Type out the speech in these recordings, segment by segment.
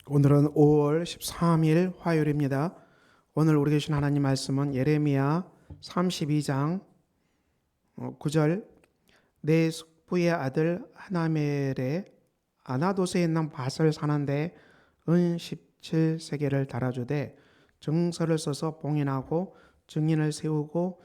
오늘은 5월 13일 화요일입니다. 오늘 우리 계신 하나님 말씀은 예레미야 32장 9절 내 숙부의 아들 하나멜의 아나도스에 있는 밭을 사는데 은 17세겔을 달아주되 증서를 써서 봉인하고 증인을 세우고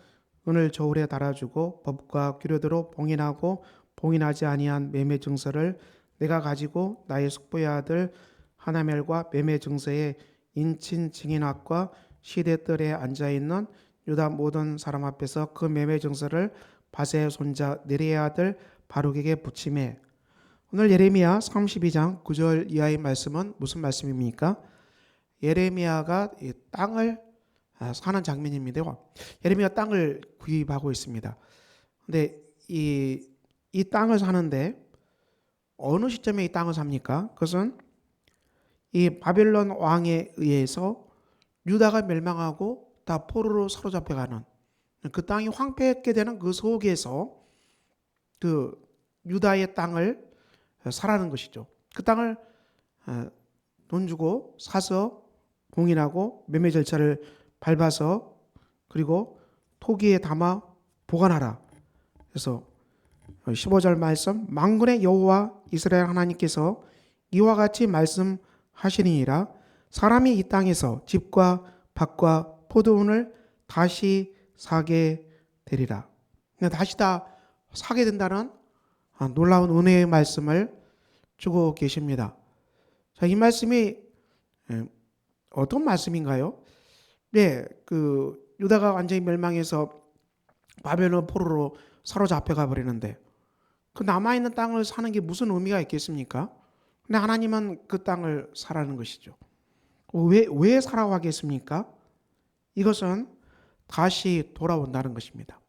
은을 저울에 달아주고 법과 규례대로 봉인하고 봉인하지 아니한 매매 증서를 내가 가지고 나의 숙부의 아들 하나멜과 매매 증서의 인친 증인학과 시대뜰에 앉아있는 유다 모든 사람 앞에서 그 매매 증서를 바세의 손자 네리의 아들 바룩에게 붙임에. 오늘 예레미야 32장 9절 이하의 말씀은 무슨 말씀입니까? 예레미야가 이 땅을 사는 장면입니다. 예레미야 땅을 구입하고 있습니다. 근데 이 땅을 사는데 어느 시점에 이 땅을 삽니까? 그것은 이 바벨론 왕에 의해서 유다가 멸망하고 다 포로로 사로잡혀가는 그 땅이 황폐하게 되는 그 속에서 그 유다의 땅을 사라는 것이죠. 그 땅을 돈 주고 사서 봉인하고 매매 절차를 밟아서 그리고 토기에 담아 보관하라. 그래서 15절 말씀 만군의 여호와 이스라엘 하나님께서 이와 같이 말씀하시니라. 사람이 이 땅에서 집과 밭과 포도원을 다시 사게 되리라. 다시 다 사게 된다는 놀라운 은혜의 말씀을 주고 계십니다. 자, 이 말씀이 어떤 말씀인가요? 네, 그 유다가 완전히 멸망해서 바벨론 포로로 사로잡혀가 버리는데 그 남아있는 땅을 사는 게 무슨 의미가 있겠습니까? 근데 하나님은 그 땅을 사라는 것이죠. 왜 사라고 하겠습니까? 이것은 다시 돌아온다는 것입니다.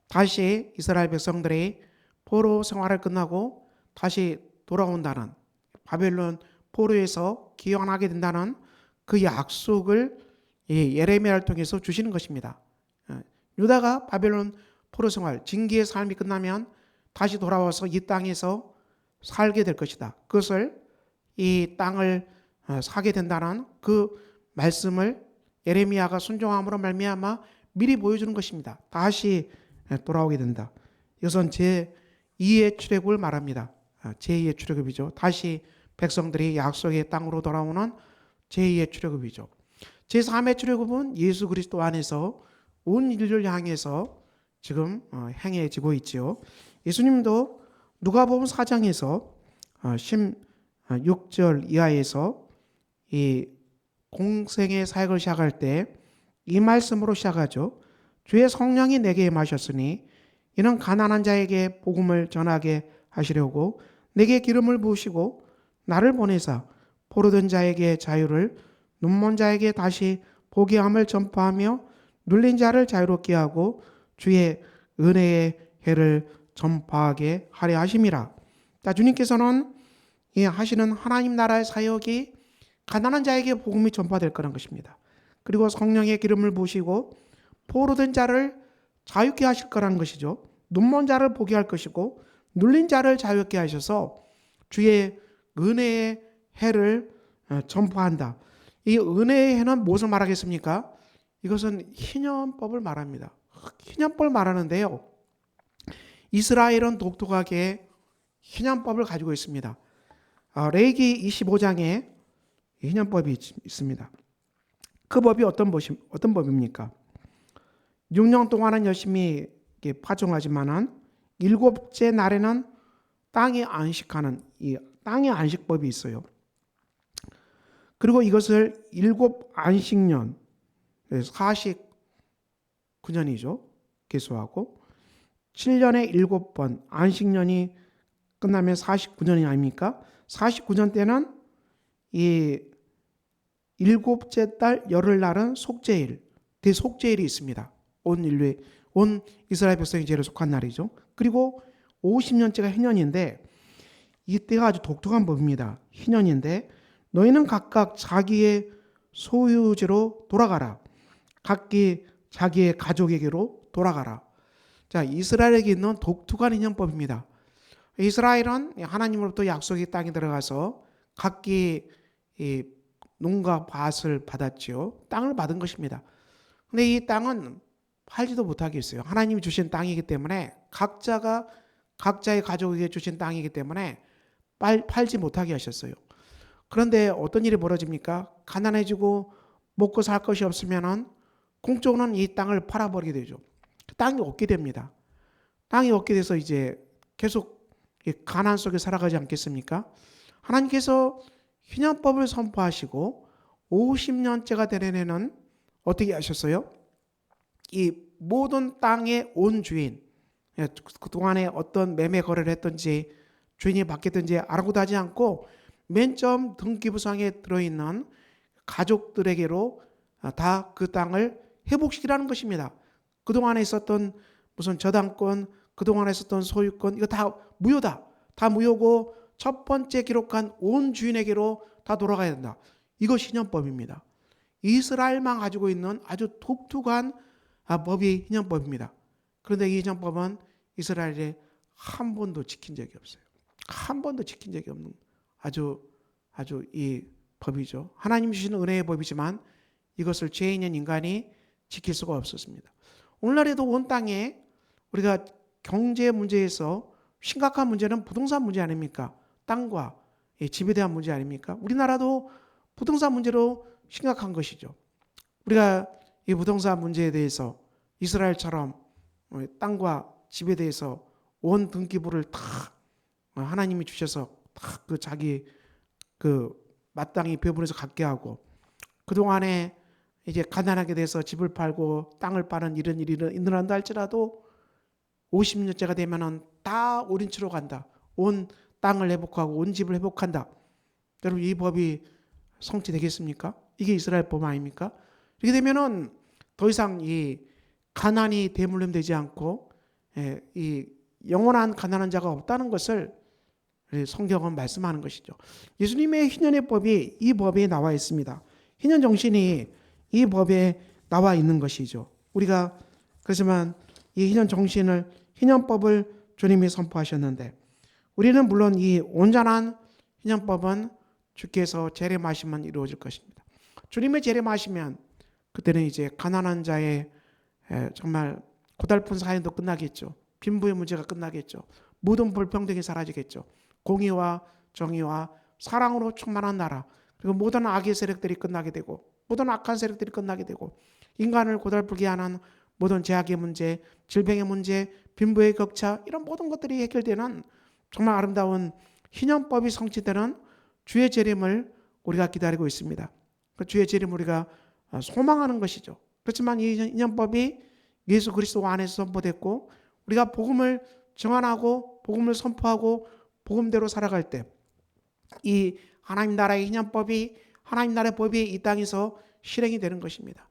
다시 이스라엘 백성들이 포로 생활을 끝나고 다시 돌아온다는, 바벨론 포로에서 귀환하게 된다는 그 약속을 예레미야를 통해서 주시는 것입니다. 유다가 바벨론 포로 생활, 징계의 삶이 끝나면 다시 돌아와서 이 땅에서 살게 될 것이다. 그것을 이 땅을 사게 된다는 그 말씀을 예레미야가 순종함으로 말미암아 미리 보여주는 것입니다. 다시 돌아오게 된다. 이것은 제2의 출애굽을 말합니다. 제2의 출애굽이죠. 다시 백성들이 약속의 땅으로 돌아오는 제2의 출애굽이죠. 제3의 출애굽은 예수 그리스도 안에서 온 인류를 향해서 지금 행해지고 있지요. 예수님도 누가복음 4장에서 16절 이하에서 이 공생의 사역을 시작할 때 이 말씀으로 시작하죠. 주의 성령이 내게 임하셨으니 이는 가난한 자에게 복음을 전하게 하시려고 내게 기름을 부으시고 나를 보내사 포로된 자에게 자유를 눈먼 자에게 다시 보게 함을 전파하며 눌린 자를 자유롭게 하고 주의 은혜의 해를 전파하게 하려 하심이라. 자, 주님께서는 이 하시는 하나님 나라의 사역이 가난한 자에게 복음이 전파될 거라는 것입니다. 그리고 성령의 기름을 부으시고 포로된 자를 자유케 하실 거라는 것이죠. 눈먼 자를 보게 할 것이고 눌린 자를 자유케 하셔서 주의 은혜의 해를 전파한다. 이 은혜의 해는 무엇을 말하겠습니까? 이것은 희년법을 말합니다. 희년법을 말하는데요. 이스라엘은 독특하게 희년법을 가지고 있습니다. 레위기 25장에 희년법이 있습니다. 그 법이 어떤 법입니까? 6년 동안은 열심히 파종하지만은 7째 날에는 땅에 안식하는 이 땅의 안식법이 있어요. 그리고 이것을 7 안식년 49년이죠. 계수하고 7년에 7번 안식년이 끝나면 49년이 아닙니까? 49년 때는 이 7째 달 열흘날은 속죄일, 대속죄일이 있습니다. 온 이스라엘 백성의 죄를 속한 날이죠. 그리고 50년째가 희년인데 이때가 아주 독특한 법입니다. 희년인데 너희는 각각 자기의 소유지로 돌아가라. 각기 자기의 가족에게로 돌아가라. 자, 이스라엘에게 있는 독특한 희년법입니다. 이스라엘은 하나님으로부터 약속의 땅에 들어가서 각기 농가 밭을 받았지요. 땅을 받은 것입니다. 근데 이 땅은 팔지도 못하게 했어요. 하나님이 주신 땅이기 때문에 각자가 각자의 가족에게 주신 땅이기 때문에 팔지 못하게 하셨어요. 그런데 어떤 일이 벌어집니까? 가난해지고 먹고 살 것이 없으면은 공적으로는 이 땅을 팔아버리게 되죠. 땅이 없게 됩니다. 땅이 없게 돼서 이제 계속 가난 속에 살아가지 않겠습니까? 하나님께서 희년법을 선포하시고 50년째가 되는 해는 어떻게 하셨어요? 이 모든 땅의 온 주인, 그동안에 어떤 매매 거래를 했든지 주인이 바뀌었든지 아무것도 하지 않고 맨 처음 등기부상에 들어있는 가족들에게로 다 그 땅을 회복시키라는 것입니다. 그동안에 있었던 무슨 저당권, 그동안에 있었던 소유권, 이거 다 무효다. 다 무효고 첫 번째 기록한 온 주인에게로 다 돌아가야 된다. 이거 신현법입니다. 이스라엘만 가지고 있는 아주 독특한 법이 희년법입니다. 그런데 이 희년법은 이스라엘에 한 번도 지킨 적이 없어요. 한 번도 지킨 적이 없는 아주 이 법이죠. 하나님 주시는 은혜의 법이지만 이것을 죄인인 인간이 지킬 수가 없었습니다. 오늘날에도 온 땅에 우리가 경제 문제에서 심각한 문제는 부동산 문제 아닙니까? 땅과 집에 대한 문제 아닙니까? 우리나라도 부동산 문제로 심각한 것이죠. 우리가 이 부동산 문제에 대해서 이스라엘처럼 땅과 집에 대해서 온 등기부를 다 하나님이 주셔서 다 그 자기 그 마땅히 배분해서 갖게 하고 그동안에 이제 가난하게 돼서 집을 팔고 땅을 파는 이런 일이 일어난다 할지라도 50년째가 되면은 다 올인치로 간다. 온 땅을 회복하고 온 집을 회복한다. 여러분 이 법이 성취되겠습니까? 이게 이스라엘 법 아닙니까? 이렇게 되면은 더 이상 이 가난이 대물림되지 않고 이 영원한 가난한 자가 없다는 것을 성경은 말씀하는 것이죠. 예수님의 희년의 법이 이 법에 나와 있습니다. 희년 정신이 이 법에 나와 있는 것이죠. 우리가 그렇지만 이 희년 정신을 희년법을 주님이 선포하셨는데 우리는 물론 이 온전한 희년법은 주께서 재림하시면 이루어질 것입니다. 주님의 재림하시면 그때는 이제 가난한 자의 정말 고달픈 사연도 끝나겠죠. 빈부의 문제가 끝나겠죠. 모든 불평등이 사라지겠죠. 공의와 정의와 사랑으로 충만한 나라 그리고 모든 악의 세력들이 끝나게 되고 모든 악한 세력들이 끝나게 되고 인간을 고달프게 하는 모든 제약의 문제, 질병의 문제, 빈부의 격차 이런 모든 것들이 해결되는 정말 아름다운 희년법이 성취되는 주의 재림을 우리가 기다리고 있습니다. 그 주의 재림을 우리가 소망하는 것이죠. 그렇지만 이 희년법이 예수 그리스도 안에서 선포됐고 우리가 복음을 증언하고 복음을 선포하고 복음대로 살아갈 때 이 하나님 나라의 희년법이 하나님 나라의 법이 이 땅에서 실행이 되는 것입니다.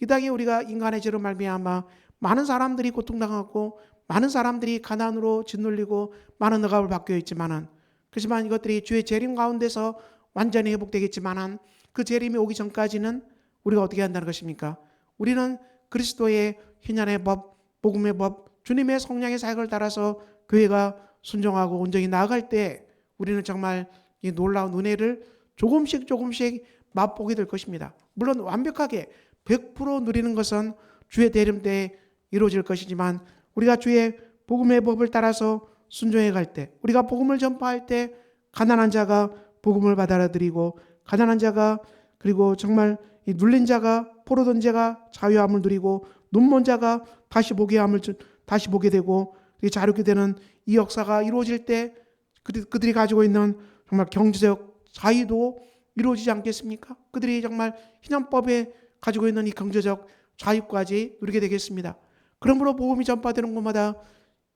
이 땅에 우리가 인간의 죄로 말미암아 많은 사람들이 고통당하고 많은 사람들이 가난으로 짓눌리고 많은 억압을 받고 있지만은 그렇지만 이것들이 주의 재림 가운데서 완전히 회복되겠지만은 그 재림이 오기 전까지는 우리가 어떻게 한다는 것입니까? 우리는 그리스도의 희년의 법, 복음의 법, 주님의 성령의 사역을 따라서 교회가 순종하고 온전히 나아갈 때 우리는 정말 이 놀라운 은혜를 조금씩 맛보게 될 것입니다. 물론 완벽하게 100% 누리는 것은 주의 대림 때 이루어질 것이지만 우리가 주의 복음의 법을 따라서 순종해 갈 때 우리가 복음을 전파할 때 가난한 자가 복음을 받아들이고 가난한 자가 그리고 정말 이 눌린 자가 포로된 자가 자유함을 누리고 눈먼 자가 다시 보게 되고 자유롭게 되는 이 역사가 이루어질 때 그들이 가지고 있는 정말 경제적 자유도 이루어지지 않겠습니까? 그들이 정말 희년법에 가지고 있는 이 경제적 자유까지 누리게 되겠습니다. 그러므로 복음이 전파되는 곳마다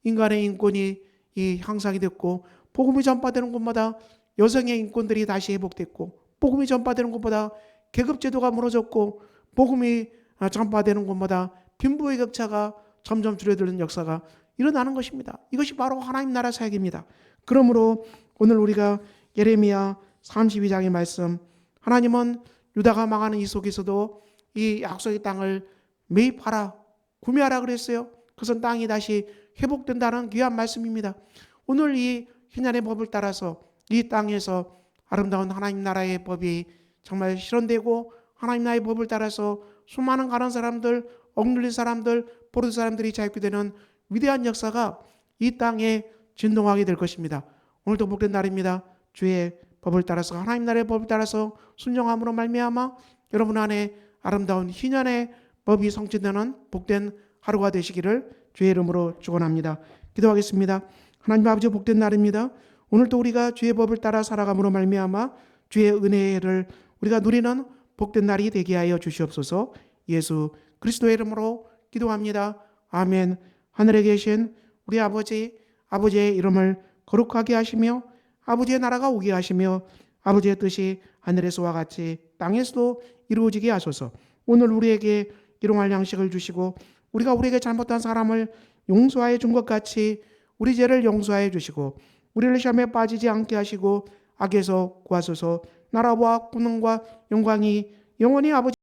인간의 인권이 향상이 됐고 복음이 전파되는 곳마다 여성의 인권들이 다시 회복됐고 복음이 전파되는 곳마다 계급제도가 무너졌고 복음이 전파되는 곳마다 빈부의 격차가 점점 줄어드는 역사가 일어나는 것입니다. 이것이 바로 하나님 나라 사역입니다. 그러므로 오늘 우리가 예레미야 32장의 말씀 하나님은 유다가 망하는 이 속에서도 이 약속의 땅을 매입하라 구매하라 그랬어요. 그것은 땅이 다시 회복된다는 귀한 말씀입니다. 오늘 이 희년의 법을 따라서 이 땅에서 아름다운 하나님 나라의 법이 정말 실현되고 하나님 나라의 법을 따라서 수많은 가난한 사람들, 억눌린 사람들, 포로된 사람들이 자유케 되는 위대한 역사가 이 땅에 진동하게 될 것입니다. 오늘도 복된 날입니다. 주의 법을 따라서, 하나님 나라의 법을 따라서 순종함으로 말미암아 여러분 안에 아름다운 희년의 법이 성취되는 복된 하루가 되시기를 주의 이름으로 축원합니다. 기도하겠습니다. 하나님 아버지, 복된 날입니다. 오늘도 우리가 주의 법을 따라 살아감으로 말미암아 주의 은혜를 우리가 누리는 복된 날이 되게 하여 주시옵소서. 예수 그리스도의 이름으로 기도합니다. 아멘. 하늘에 계신 우리 아버지, 아버지의 이름을 거룩하게 하시며 아버지의 나라가 오게 하시며 아버지의 뜻이 하늘에서와 같이 땅에서도 이루어지게 하소서. 오늘 우리에게 일용할 양식을 주시고 우리가 우리에게 잘못한 사람을 용서하여 준 것 같이 우리 죄를 용서하여 주시고 우리를 시험에 빠지지 않게 하시고 악에서 구하소서. 나라와 권능과 영광이 영원히 아버지